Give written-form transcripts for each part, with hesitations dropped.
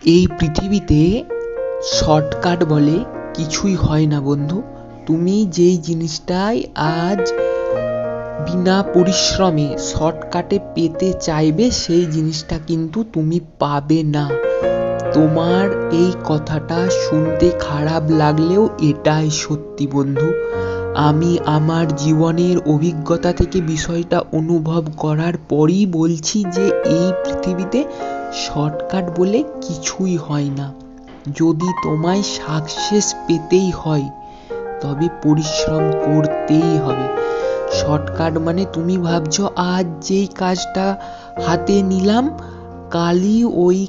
এই পৃথিবীতে শর্টকাট বলে কিছুই হয় না বন্ধু। তুমি যেই জিনিসটাই আজ বিনা পরিশ্রমে শর্টকাটে পেতে চাইবে সেই জিনিসটা কিন্তু তুমি পাবে না। তোমার এই কথাটা শুনতে খারাপ লাগলেও এটাই সত্যি বন্ধু। আমি আমার জীবনের অভিজ্ঞতা থেকে বিষয়টা অনুভব করার পরই বলছি যে এই পৃথিবীতে শর্টকাট বলে কিছুই হয় না। যদি তোমায় সাকসেস পেতেই হয় তবে পরিশ্রম করতেই হবে। শর্টকাট মানে তুমি ভাবছো আজ যেই কাজটা হাতে নিলাম কালই ওই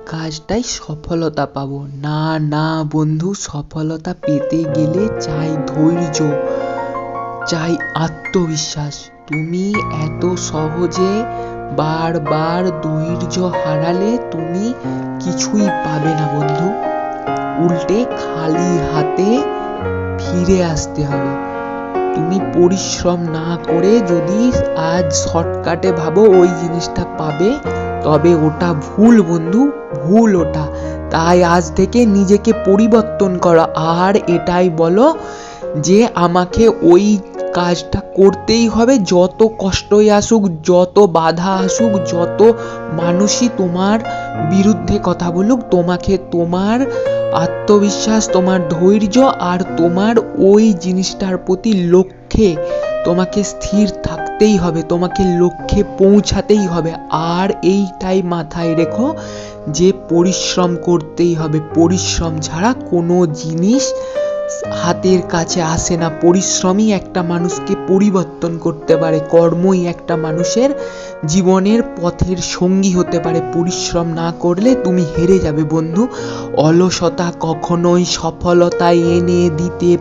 কাজটাই সফলতা পাবো। না না বন্ধু, সফলতা পেতে গেলে চাই ধৈর্য, চাই আত্মবিশ্বাস। তুমি এত সহজে বারবার ধৈর্য হারালে তুমি কিছুই পাবে না বন্ধু। উল্টে খালি হাতে ফিরে আসতে হবে। তুমি পরিশ্রম না করে যদি আজ শর্টকাটে ভাবো ওই জিনিসটা পাবে, তবে ওটা ভুল বন্ধু, ভুল ওটা। তাই আজ থেকে নিজেকে পরিবর্তন করো আর এটাই বলো যে আমাকে ওই কাজটা করতেই হবে, যত কষ্টই আসুক, যত বাধা আসুক, যত মানুষই তোমার বিরুদ্ধে কথা বলুক, তোমাকে তোমার আত্মবিশ্বাস, তোমার ধৈর্য আর তোমার ওই জিনিসটার প্রতি লক্ষ্যে তোমাকে স্থির থাকতেই হবে, তোমাকে লক্ষ্যে পৌঁছাতেই হবে। আর এইটাই মাথায় রেখো যে পরিশ্রম করতেই হবে। পরিশ্রম ছাড়া কোনো জিনিস হাতের কাছে আসে না। পরিশ্রমই একটা মানুষকে পরিবর্তন করতে পারে। কর্মই একটা মানুষের জীবনের পথের সঙ্গী হতে পারে। পরিশ্রম না করলে তুমি হেরে যাবে বন্ধু। অলসতা কখনোই সফলতা এনে দিতে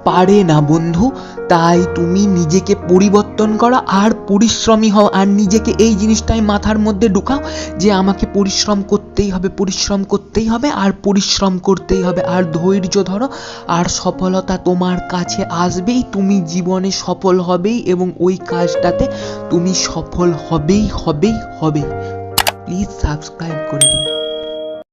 পারে না বন্ধু। তাই তুমি নিজেকে পরিবর্তন করো আর পরিশ্রমী হও। আর নিজেকে এই জিনিসটাই মাথার মধ্যে ঢুকাও যে আমাকে পরিশ্রম করতেই হবে, পরিশ্রম করতেই হবে আর পরিশ্রম করতেই হবে। আর ধৈর্য ধরো আর সফলতা তোমার কাছে আসবেই। তুমি জীবনে সফল হবেই এবং ওই কাজটাতে তুমি সফল হবেই। প্লিজ সাবস্ক্রাইব করে দিন।